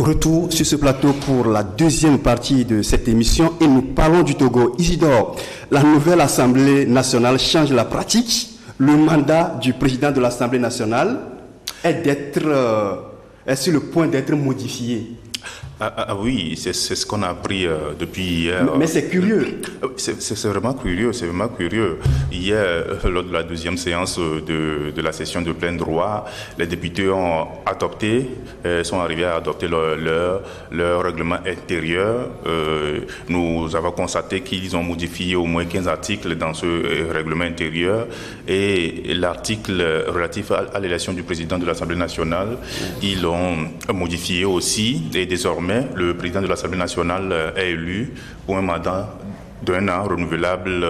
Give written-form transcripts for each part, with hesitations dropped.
Retour sur ce plateau pour la deuxième partie de cette émission et nous parlons du Togo. Isidore, la nouvelle Assemblée nationale change la pratique. Le mandat du président de l'Assemblée nationale est sur le point d'être modifié. Oui, c'est ce qu'on a appris depuis hier. Mais c'est curieux. C'est vraiment curieux, c'est vraiment curieux. Hier, lors de la deuxième séance de la session de plein droit, les députés ont adopté, sont arrivés à adopter leur règlement intérieur. Nous avons constaté qu'ils ont modifié au moins 15 articles dans ce règlement intérieur et l'article relatif à l'élection du président de l'Assemblée nationale, ils l'ont modifié aussi et désormais le président de l'Assemblée nationale est élu pour un mandat d'un an renouvelable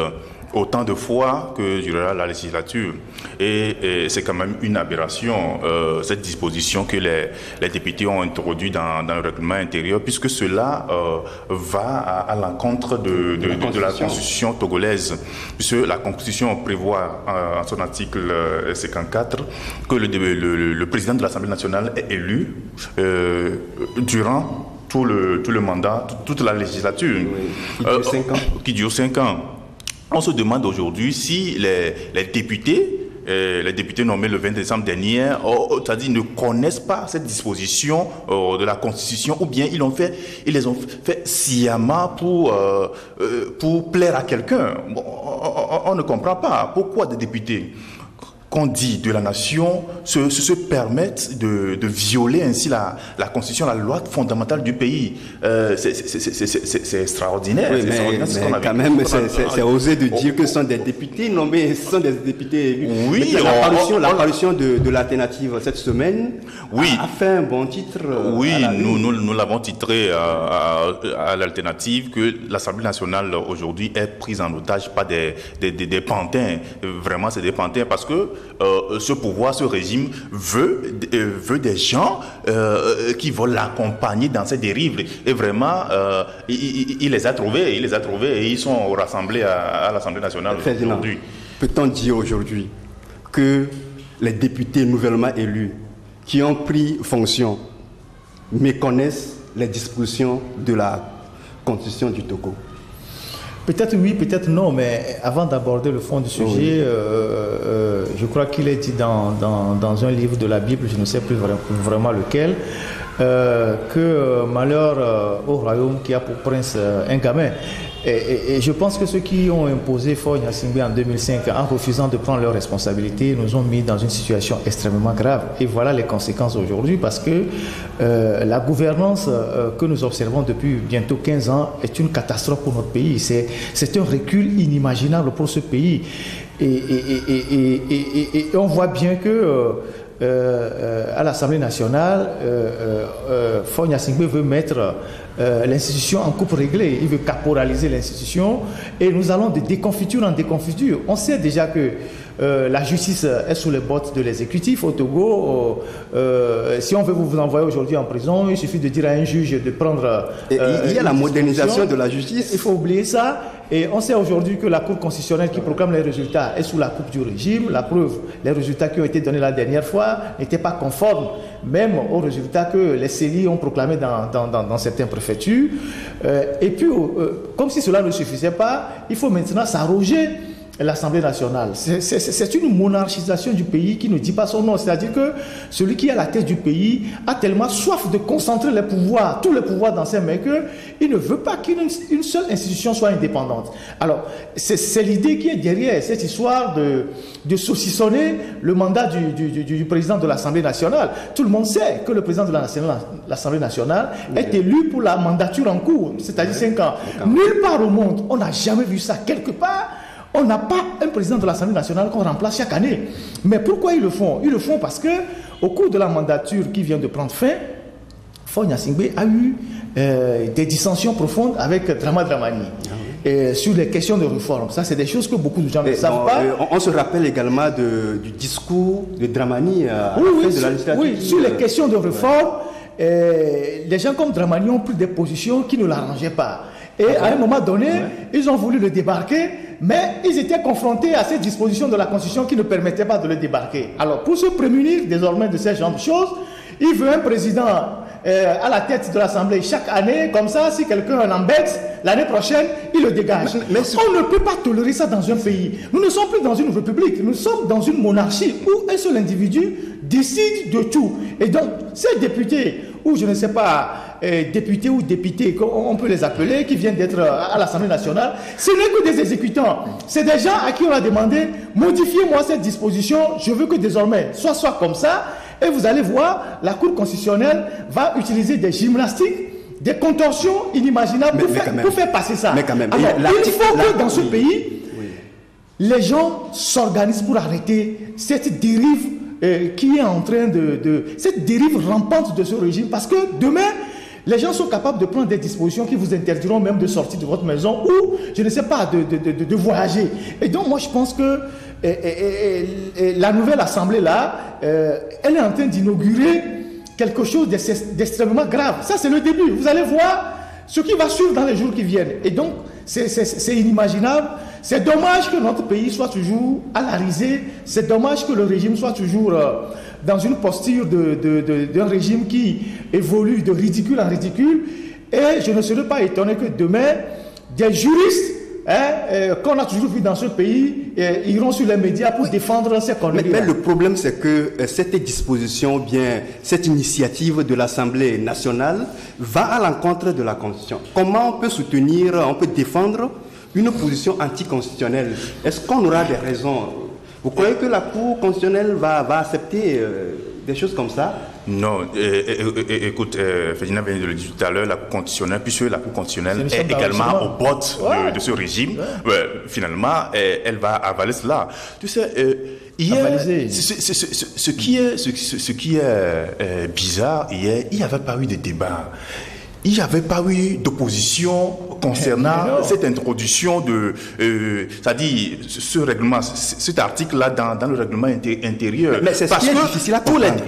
autant de fois que durera la législature. Et c'est quand même une aberration, cette disposition que les députés ont introduite dans le règlement intérieur, puisque cela va à l'encontre de la Constitution togolaise, puisque la Constitution prévoit en son article 54 que le président de l'Assemblée nationale est élu durant tout le mandat, toute la législature, qui dure 5 ans. On se demande aujourd'hui si les députés nommés le 20 décembre dernier, c'est-à-dire ne connaissent pas cette disposition de la Constitution, ou bien ils les ont fait sciemment pour plaire à quelqu'un. Bon, on ne comprend pas pourquoi des députés qu'on dit de la nation se permettent de violer ainsi la Constitution, la loi fondamentale du pays. C'est extraordinaire. Oui, mais quand même, c'est osé de dire que ce sont des députés nommés, ce sont des députés élus. Oui, l'apparition de l'alternative cette semaine a fait un bon titre. Oui, nous l'avons titré à l'alternative que l'Assemblée nationale aujourd'hui est prise en otage par des pantins. Vraiment, c'est des pantins parce que ce pouvoir, ce régime veut des gens qui vont l'accompagner dans ces dérives. Et vraiment, il les a trouvés, et ils sont rassemblés à l'Assemblée nationale aujourd'hui. Peut-on dire aujourd'hui que les députés nouvellement élus qui ont pris fonction méconnaissent les dispositions de la Constitution du Togo? Peut-être oui, peut-être non, mais avant d'aborder le fond du sujet, je crois qu'il est dit dans un livre de la Bible, je ne sais plus vraiment lequel, que malheur au royaume qui a pour prince un gamin. Et je pense que ceux qui ont imposé Faure Gnassingbé en 2005 en refusant de prendre leurs responsabilités nous ont mis dans une situation extrêmement grave. Et voilà les conséquences aujourd'hui parce que la gouvernance que nous observons depuis bientôt 15 ans est une catastrophe pour notre pays. C'est un recul inimaginable pour ce pays. Et on voit bien que à l'Assemblée nationale, Faure Gnassingbé veut mettre l'institution en coupe réglée, il veut caporaliser l'institution et nous allons de déconfiture en déconfiture. On sait déjà que la justice est sous les bottes de l'exécutif au Togo. Si on veut vous envoyer aujourd'hui en prison, il suffit de dire à un juge de prendre... il y a la modernisation de la justice. Il faut oublier ça. Et on sait aujourd'hui que la Cour constitutionnelle qui proclame les résultats est sous la coupe du régime. La preuve, les résultats qui ont été donnés la dernière fois n'étaient pas conformes même aux résultats que les CELI ont proclamés dans certaines préfectures. Et puis, comme si cela ne suffisait pas, il faut maintenant s'arroger l'Assemblée nationale. C'est une monarchisation du pays qui ne dit pas son nom. C'est-à-dire que celui qui est à la tête du pays a tellement soif de concentrer les pouvoirs, tous les pouvoirs dans ses mains, qu'il ne veut pas qu'une seule institution soit indépendante. Alors, c'est l'idée qui est derrière cette histoire de saucissonner le mandat du président de l'Assemblée nationale. Tout le monde sait que le président de l'Assemblée nationale est élu pour la mandature en cours, c'est-à-dire 5 ans. Nulle part au monde, on n'a jamais vu ça. Quelque part, on n'a pas un président de l'Assemblée nationale qu'on remplace chaque année. Mais pourquoi ils le font? Ils le font parce que au cours de la mandature qui vient de prendre fin, Faure Gnassingbé a eu des dissensions profondes avec Dramani. Sur les questions de réforme. Ça, c'est des choses que beaucoup de gens ne savent pas. On se rappelle également du discours de Dramani à la fin de la législature. Oui, sur les questions de réforme, les gens comme Dramani ont pris des positions qui ne l'arrangeaient pas. Et à un moment donné, ils ont voulu le débarquer, mais ils étaient confrontés à ces dispositions de la Constitution qui ne permettaient pas de le débarquer. Alors, pour se prémunir désormais de ces genres de choses, il veut un président à la tête de l'Assemblée chaque année, comme ça, si quelqu'un l'embête, l'année prochaine, il le dégage. On ne peut pas tolérer ça dans un pays. Nous ne sommes plus dans une république, nous sommes dans une monarchie où un seul individu décide de tout. Et donc, ces députés, ou je ne sais pas, députés ou députés, on peut les appeler, qui viennent d'être à l'Assemblée nationale, ce n'est que des exécutants. C'est des gens à qui on a demandé, modifiez-moi cette disposition, je veux que désormais, soit comme ça, et vous allez voir, la Cour constitutionnelle va utiliser des gymnastiques, des contorsions inimaginables pour faire passer ça. Mais quand même, alors, il faut que dans ce pays, les gens s'organisent pour arrêter cette dérive qui est en train cette dérive rampante de ce régime, parce que demain, les gens sont capables de prendre des dispositions qui vous interdiront même de sortir de votre maison ou, je ne sais pas, de voyager. Et donc, moi, je pense que la nouvelle Assemblée, là, elle est en train d'inaugurer quelque chose d'extrêmement grave. Ça, c'est le début. Vous allez voir ce qui va suivre dans les jours qui viennent. Et donc, c'est inimaginable. C'est dommage que notre pays soit toujours à la risée. C'est dommage que le régime soit toujours dans une posture d'un régime qui évolue de ridicule en ridicule. Et je ne serais pas étonné que demain, des juristes qu'on a toujours vu dans ce pays iront sur les médias pour défendre ces conneries. Mais le problème, c'est que cette disposition, bien cette initiative de l'Assemblée nationale va à l'encontre de la Constitution. Comment on peut soutenir, on peut défendre une position anticonstitutionnelle? Est-ce qu'on aura des raisons? Vous croyez que la Cour constitutionnelle va accepter des choses comme ça? Non, écoute, Ferdinand vient de le dire tout à l'heure, la Cour constitutionnelle, puisque la Cour constitutionnelle est également au bord de ce régime, finalement, elle va avaler cela. Tu sais, hier, ce qui est bizarre, hier, il n'y avait pas eu de débat. Il n'y avait pas eu d'opposition concernant cette introduction de, c'est-à-dire ce règlement, cet article-là dans le règlement intérieur. Mais c'est ce qui est difficile à comprendre.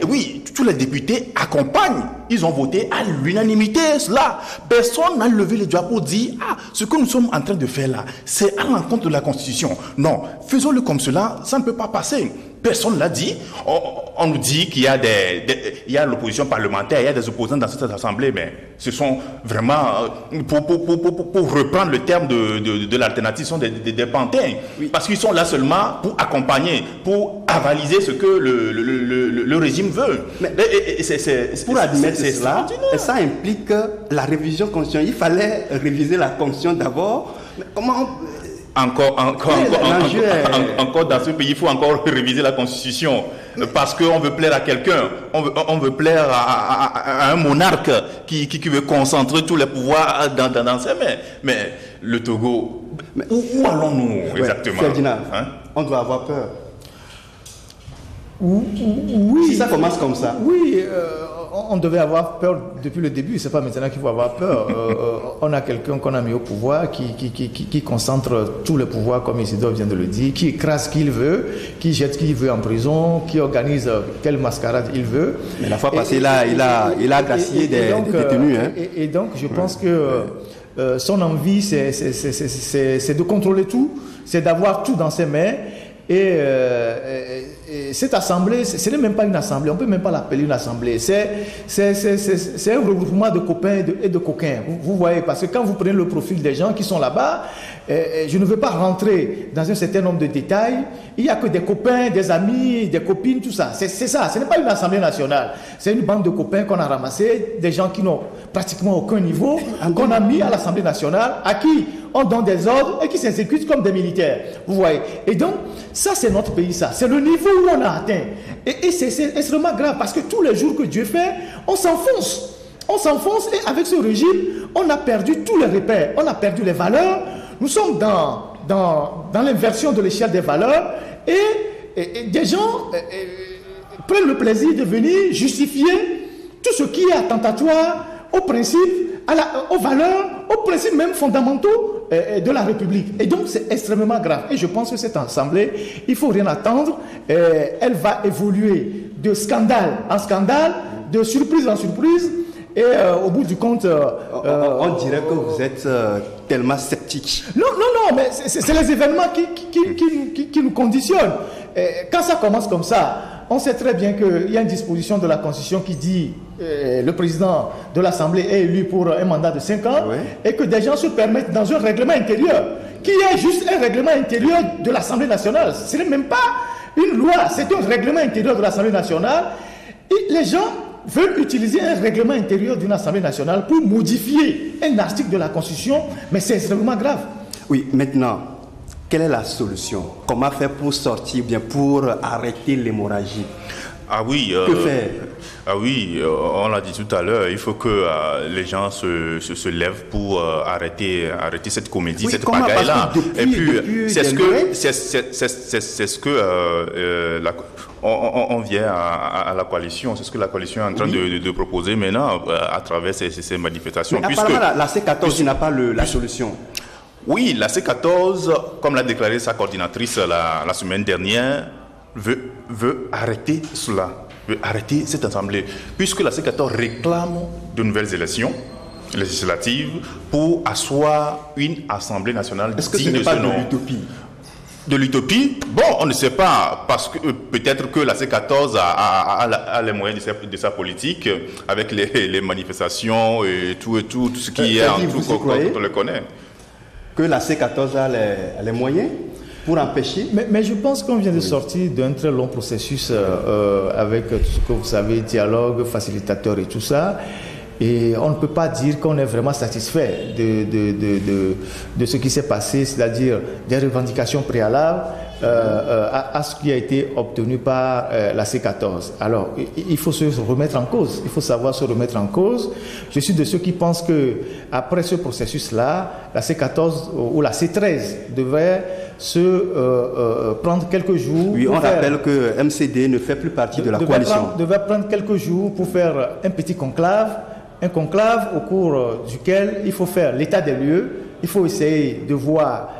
Tous les députés accompagnent. Ils ont voté à l'unanimité cela. Personne n'a levé le doigt pour dire ce que nous sommes en train de faire là, c'est à l'encontre de la Constitution. Non, faisons-le comme cela, ça ne peut pas passer. Personne ne l'a dit. On nous dit qu'il y a il y a l'opposition parlementaire, il y a des opposants dans cette assemblée, mais ce sont vraiment, pour reprendre le terme de l'alternative, ce sont des pantins. Oui. Parce qu'ils sont là seulement pour accompagner, pour avaliser ce que le régime veut. Mais pour admettre cela, ça implique la révision constitutionnelle. Il fallait réviser la Constitution d'abord. Mais comment Encore dans ce pays, il faut encore réviser la Constitution parce qu'on veut plaire à quelqu'un, on veut plaire à un monarque qui veut concentrer tous les pouvoirs dans ses mains. Mais le Togo, où allons-nous exactement? Ferdinand, on doit avoir peur. Oui. Si ça commence comme ça. Oui, on devait avoir peur depuis le début. C'est pas maintenant qu'il faut avoir peur. On a quelqu'un qu'on a mis au pouvoir qui concentre tous les pouvoirs, comme Isidore vient de le dire, qui écrase qui il veut, qui jette qui il veut en prison, qui organise quelle mascarade il veut. Mais la fois passée, il a gracié des détenus. Et donc, je pense que son envie, c'est de contrôler tout, c'est d'avoir tout dans ses mains. Et cette assemblée, ce n'est même pas une assemblée, on ne peut même pas l'appeler une assemblée. C'est un regroupement de copains et de coquins. Vous voyez, parce que quand vous prenez le profil des gens qui sont là-bas, je ne veux pas rentrer dans un certain nombre de détails. Il n'y a que des copains, des amis, des copines, tout ça. C'est ça, ce n'est pas une assemblée nationale. C'est une bande de copains qu'on a ramassés, des gens qui n'ont pratiquement aucun niveau, qu'on a mis à l'Assemblée nationale, à qui on donne des ordres et qui s'exécutent comme des militaires. Vous voyez. Et donc, ça c'est notre pays, ça. C'est le niveau où on a atteint. Et c'est extrêmement grave parce que tous les jours que Dieu fait, on s'enfonce. On s'enfonce et avec ce régime, on a perdu tous les repères. On a perdu les valeurs. Nous sommes dans l'inversion de l'échelle des valeurs et des gens prennent le plaisir de venir justifier tout ce qui est attentatoire aux principes, aux valeurs, aux principes même fondamentaux de la République. Et donc c'est extrêmement grave. Et je pense que cette assemblée, il ne faut rien attendre. Elle va évoluer de scandale en scandale, de surprise en surprise. Et au bout du compte... on dirait que vous êtes tellement sceptique. Non, mais c'est les événements qui nous conditionnent. Quand ça commence comme ça, on sait très bien qu'il y a une disposition de la Constitution qui dit le président de l'Assemblée est élu pour un mandat de 5 ans, et que des gens se permettent dans un règlement intérieur, qui est juste un règlement intérieur de l'Assemblée nationale. Ce n'est même pas une loi, c'est un règlement intérieur de l'Assemblée nationale. Et les gens veulent utiliser un règlement intérieur d'une Assemblée nationale pour modifier un article de la Constitution, mais c'est extrêmement grave. Oui, maintenant, quelle est la solution? Comment faire pour sortir, bien pour arrêter l'hémorragie? Ah oui, que faire? Ah oui, on l'a dit tout à l'heure, il faut que les gens se lèvent pour arrêter cette comédie, cette pagaille-là. Et puis, c'est ce que on vient à la coalition, c'est ce que la coalition est en train de proposer maintenant à travers ces manifestations. Mais apparemment, la C14 n'a pas la solution. Oui, la C14, comme l'a déclaré sa coordinatrice la semaine dernière, veut arrêter cela, veut arrêter cette assemblée, puisque la C14 réclame de nouvelles élections législatives pour asseoir une assemblée nationale digne de ce nom. Est-ce que ce n'est pas de l'utopie? De l'utopie? Bon, on ne sait pas, parce que peut-être que la C14 a les moyens de sa politique, avec les manifestations et tout ce qui est en tout, on le connaît. Que la C14 a les moyens pour empêcher. Mais je pense qu'on vient de sortir d'un très long processus avec tout ce que vous savez, dialogue, facilitateur et tout ça. Et on ne peut pas dire qu'on est vraiment satisfait de ce qui s'est passé, c'est-à-dire des revendications préalables à ce qui a été obtenu par la C14. Alors, il faut se remettre en cause, il faut savoir se remettre en cause. Je suis de ceux qui pensent que après ce processus-là, la C14 ou la C13 devrait se prendre quelques jours. Oui, on rappelle que MCD ne fait plus partie de la coalition. Devrait prendre quelques jours pour faire un petit conclave. Un conclave au cours duquel il faut faire l'état des lieux, il faut essayer de voir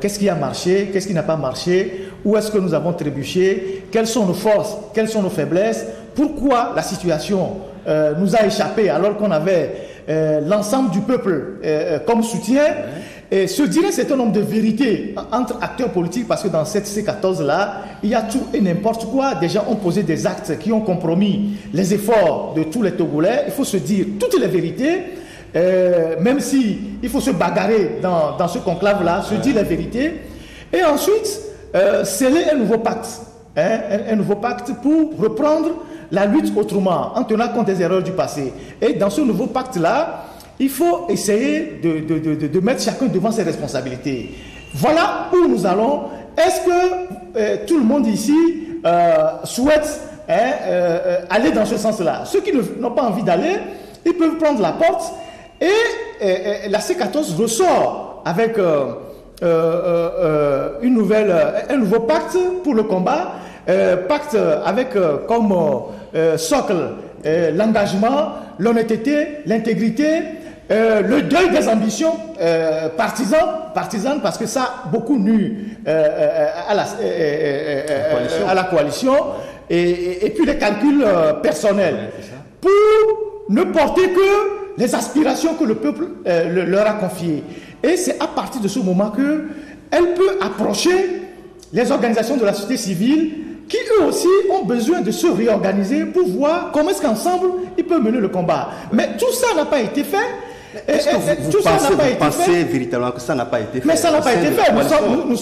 qu'est-ce qui a marché, qu'est-ce qui n'a pas marché, où est-ce que nous avons trébuché, quelles sont nos forces, quelles sont nos faiblesses, pourquoi la situation nous a échappé alors qu'on avait l'ensemble du peuple comme soutien. Et se dirait un certain nombre de vérités entre acteurs politiques, parce que dans cette C14-là, il y a tout et n'importe quoi. Des gens ont posé des actes qui ont compromis les efforts de tous les Togolais. Il faut se dire toutes les vérités, même si il faut se bagarrer dans ce conclave-là, se dire les vérités. Et ensuite, sceller un nouveau pacte. Un nouveau pacte pour reprendre la lutte autrement, en tenant compte des erreurs du passé. Et dans ce nouveau pacte-là, il faut essayer de mettre chacun devant ses responsabilités. Voilà où nous allons. Est-ce que tout le monde ici souhaite aller dans ce sens-là? Ceux qui n'ont pas envie d'aller, ils peuvent prendre la porte et la C14 ressort avec un nouveau pacte pour le combat, pacte avec comme socle l'engagement, l'honnêteté, l'intégrité, le deuil des ambitions partisanes, parce que ça a beaucoup nu à la coalition, et puis les calculs personnels, pour ne porter que les aspirations que le peuple leur a confiées. Et c'est à partir de ce moment qu'elle peut approcher les organisations de la société civile qui eux aussi ont besoin de se réorganiser pour voir comment est-ce qu'ensemble ils peuvent mener le combat. Mais tout ça n'a pas été fait. Est-ce que vous pensez véritablement que ça n'a pas été fait? Mais ça n'a pas été fait. Nous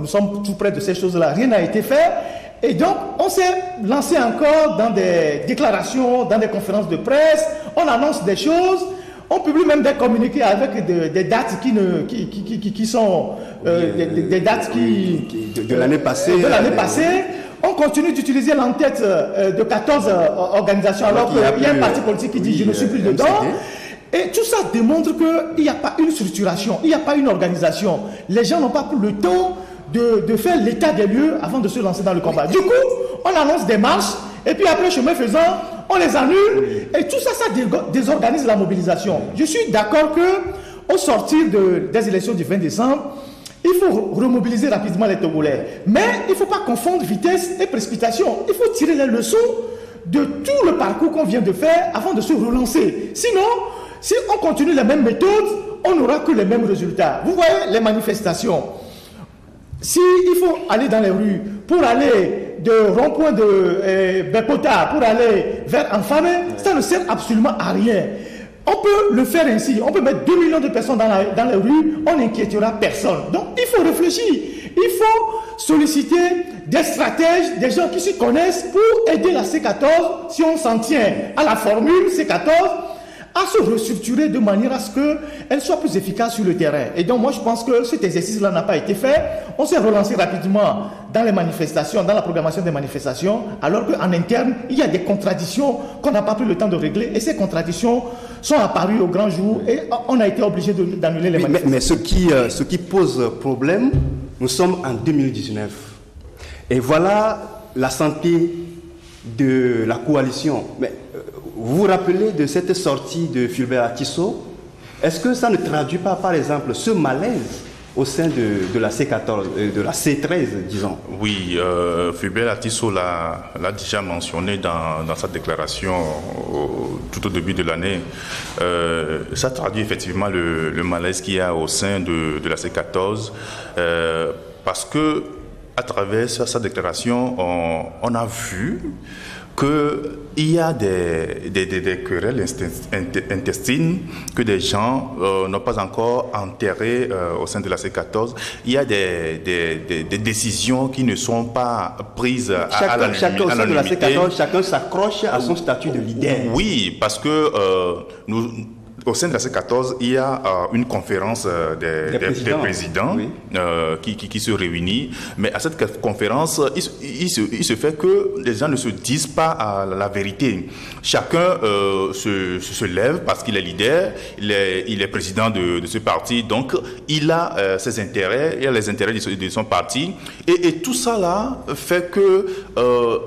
sommes tout près de ces choses-là. Rien n'a été fait. Et donc, on s'est lancé encore dans des déclarations, dans des conférences de presse. On annonce des choses. On publie même des communiqués avec des dates qui sont des dates de l'année passée. On continue d'utiliser l'entête de 14 organisations, alors qu'il y a un parti politique qui dit je ne suis plus dedans. Et tout ça démontre qu'il n'y a pas une structuration, il n'y a pas une organisation. Les gens n'ont pas pris le temps de faire l'état des lieux avant de se lancer dans le combat. Du coup, on annonce des marches, et puis après, chemin faisant, on les annule, et tout ça, ça désorganise la mobilisation. Je suis d'accord qu'au sortir des élections du 20 décembre, il faut remobiliser rapidement les Togolais. Mais il ne faut pas confondre vitesse et précipitation. Il faut tirer les leçons de tout le parcours qu'on vient de faire avant de se relancer. Sinon, si on continue les mêmes méthodes, on n'aura que les mêmes résultats. Vous voyez les manifestations. S'il faut aller dans les rues pour aller de rond-point de Bepota pour aller vers Enfamé, ça ne sert absolument à rien. On peut le faire ainsi, on peut mettre 2 millions de personnes dans les rues, on n'inquiétera personne. Donc il faut réfléchir, il faut solliciter des stratèges, des gens qui s'y connaissent pour aider la C14, si on s'en tient à la formule C14, à se restructurer de manière à ce qu'elle soit plus efficace sur le terrain. Et donc moi je pense que cet exercice-là n'a pas été fait. On s'est relancé rapidement dans les manifestations, dans la programmation des manifestations, alors qu'en interne, il y a des contradictions qu'on n'a pas pris le temps de régler. Et ces contradictions sont apparues au grand jour et on a été obligé d'annuler les manifestations. Mais ce qui pose problème, nous sommes en 2019. Et voilà la santé de la coalition. Mais vous vous rappelez de cette sortie de Fulbert Artissot? Est-ce que ça ne traduit pas, par exemple, ce malaise au sein de la C14, de la C13, disons? Oui, Fulbert Artissot l'a déjà mentionné dans sa déclaration tout au début de l'année. Ça traduit effectivement le malaise qu'il y a au sein de la C14, parce que à travers sa déclaration, on a vu qu'il y a des querelles intestines que des gens n'ont pas encore enterrées au sein de la C14. Il y a des décisions qui ne sont pas prises à l'unanimité. Chacun au sein de la C14, chacun s'accroche à son statut de leader. Oui, parce que au sein de la C14, il y a une conférence des présidents oui. Qui se réunit. Mais à cette conférence, il se fait que les gens ne se disent pas la vérité. Chacun se lève parce qu'il est leader, il est président de ce parti, donc il a ses intérêts, il a les intérêts de son parti. Et tout ça là fait que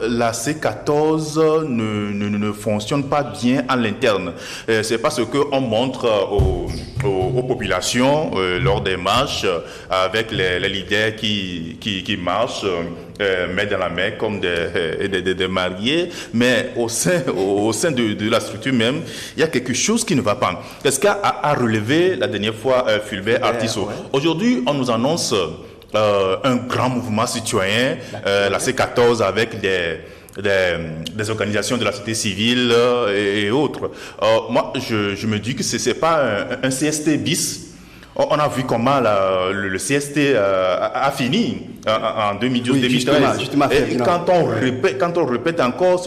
la C14 ne fonctionne pas bien à l'interne. C'est parce qu'on montre aux populations lors des marches avec les leaders qui marchent main dans la main comme des mariés, mais au sein de la structure même, il y a quelque chose qui ne va pas. Qu'est-ce qu'a relevé la dernière fois Fulbert Artissot? Ouais. Aujourd'hui, on nous annonce un grand mouvement citoyen, la C14 avec des organisations de la société civile et autres. Moi, je me dis que ce n'est pas un CST bis. On a vu comment le CST a fini en 2012-2013. Et quand on répète encore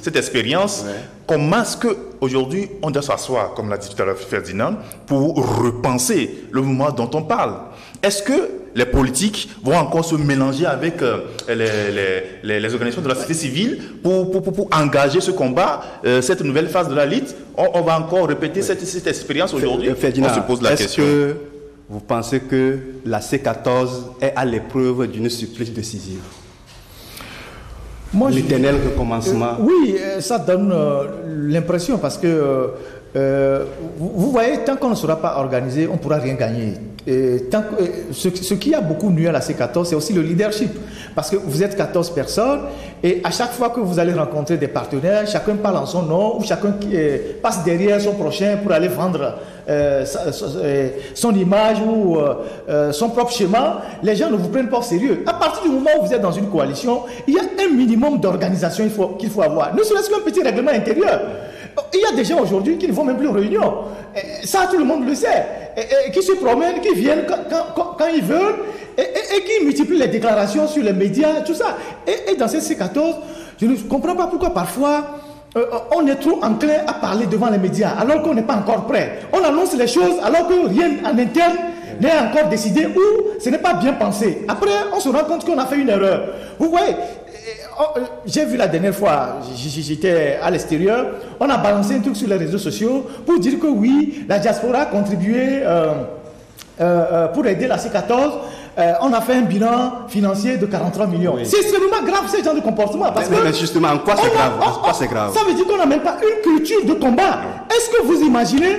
cette expérience, comment est-ce qu'aujourd'hui on doit s'asseoir, comme l'a dit tout à l'heure Ferdinand, pour repenser le moment dont on parle? Est-ce que les politiques vont encore se mélanger avec les organisations de la société civile pour engager ce combat, cette nouvelle phase de la lutte? On va encore répéter cette expérience aujourd'hui? Ferdinand, on se pose la question. Est-ce que vous pensez que la C14 est à l'épreuve d'une supplice décisive? L'éternel recommencement. Oui, ça donne l'impression parce que vous voyez, tant qu'on ne sera pas organisé, on ne pourra rien gagner. Ce qui a beaucoup nuit à la C14, c'est aussi le leadership. Parce que vous êtes 14 personnes et à chaque fois que vous allez rencontrer des partenaires, chacun parle en son nom ou chacun passe derrière son prochain pour aller vendre son image ou son propre schéma. Les gens ne vous prennent pas au sérieux. À partir du moment où vous êtes dans une coalition, il y a un minimum d'organisation qu'il faut avoir. Ne serait-ce qu'un petit règlement intérieur. Il y a des gens aujourd'hui qui ne vont même plus aux réunions. Ça, tout le monde le sait. Et qui se promènent, qui viennent quand ils veulent et qui multiplient les déclarations sur les médias, tout ça. Et dans cette C14, je ne comprends pas pourquoi parfois on est trop enclin à parler devant les médias alors qu'on n'est pas encore prêt. On annonce les choses alors que rien en interne n'est encore décidé ou ce n'est pas bien pensé. Après, on se rend compte qu'on a fait une erreur. Vous voyez, j'ai vu la dernière fois, j'étais à l'extérieur, on a balancé un truc sur les réseaux sociaux pour dire que oui, la diaspora a contribué pour aider la C14. On a fait un bilan financier de 43 millions. Oui. C'est extrêmement grave ce genre de comportement. Parce mais justement, en quoi c'est grave? Ça veut dire qu'on n'a même pas une culture de combat. Est-ce que vous imaginez,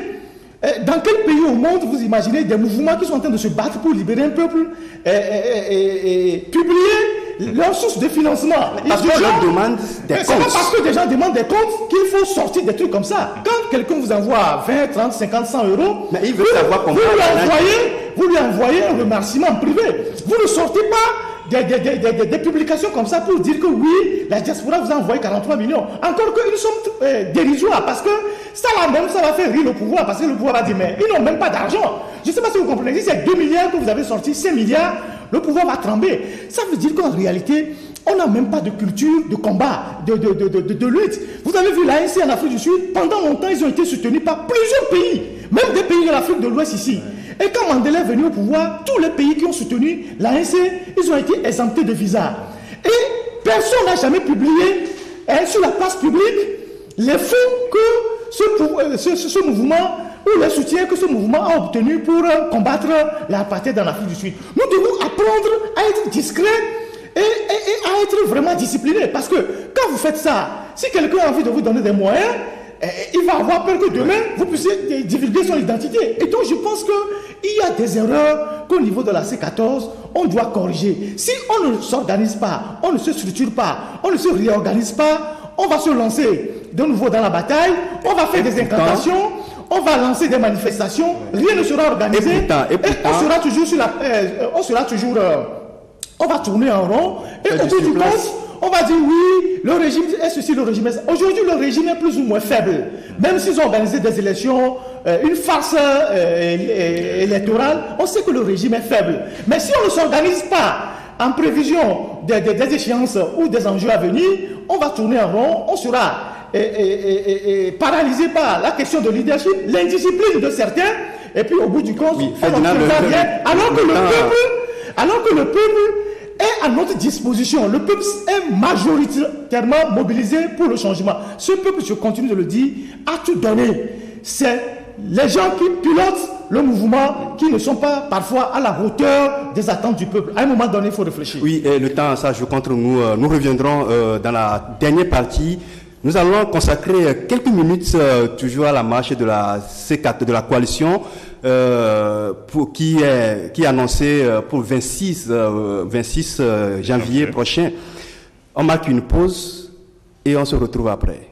dans quel pays au monde vous imaginez des mouvements qui sont en train de se battre pour libérer un peuple et publier leur source de financement? Parce que les gens demandent des comptes. C'est pas parce que des gens demandent des comptes qu'il faut sortir des trucs comme ça. Quand quelqu'un vous envoie 20, 30, 50, 100 euros, vous lui envoyez un remerciement privé. Vous ne sortez pas des publications comme ça pour dire que oui, la diaspora vous a envoyé 43 millions. Encore qu'une somme dérisoire, parce que ça là même, ça va faire rire le pouvoir, parce que le pouvoir va dire, mais ils n'ont même pas d'argent. Je ne sais pas si vous comprenez, si c'est 2 milliards que vous avez sorti, 5 milliards, le pouvoir va trembler. Ça veut dire qu'en réalité, on n'a même pas de culture de combat, de lutte. Vous avez vu l'ANC en Afrique du Sud, pendant longtemps, ils ont été soutenus par plusieurs pays, même des pays de l'Afrique de l'Ouest ici. Et quand Mandela est venu au pouvoir, tous les pays qui ont soutenu l'ANC, ils ont été exemptés de visa. Et personne n'a jamais publié sur la place publique les fonds que ce mouvement, ou le soutien que ce mouvement a obtenu pour combattre l'apartheid dans l'Afrique du Sud. Nous devons apprendre à être discrets et à être vraiment disciplinés. Parce que quand vous faites ça, si quelqu'un a envie de vous donner des moyens, il va avoir peur que demain, vous puissiez divulguer son identité. Et donc, je pense qu'il y a des erreurs qu'au niveau de la C14, on doit corriger. Si on ne s'organise pas, on ne se structure pas, on ne se réorganise pas, on va se lancer de nouveau dans la bataille, on va faire des incantations, on va lancer des manifestations, rien ne sera organisé, et on sera toujours sur la... on va tourner en rond, et au bout du compte, on va dire oui, le régime est ceci, le régime est ça. Aujourd'hui, le régime est plus ou moins faible. Même s'ils ont organisé des élections, une farce électorale, on sait que le régime est faible. Mais si on ne s'organise pas en prévision des échéances ou des enjeux à venir, on va tourner en rond, on sera paralysé par la question de leadership, l'indiscipline de certains, et puis au bout du compte, oui, on n'obtiendra rien, alors que le peuple est à notre disposition. Le peuple est majoritairement mobilisé pour le changement. Ce peuple, je continue de le dire, a tout donné. C'est les gens qui pilotent le mouvement qui ne sont pas parfois à la hauteur des attentes du peuple. À un moment donné, il faut réfléchir. Oui, et le temps, ça joue contre nous. Nous reviendrons dans la dernière partie. Nous allons consacrer quelques minutes toujours à la marche de la C4, de la coalition, qui est annoncée pour 26 janvier prochain. On marque une pause et on se retrouve après.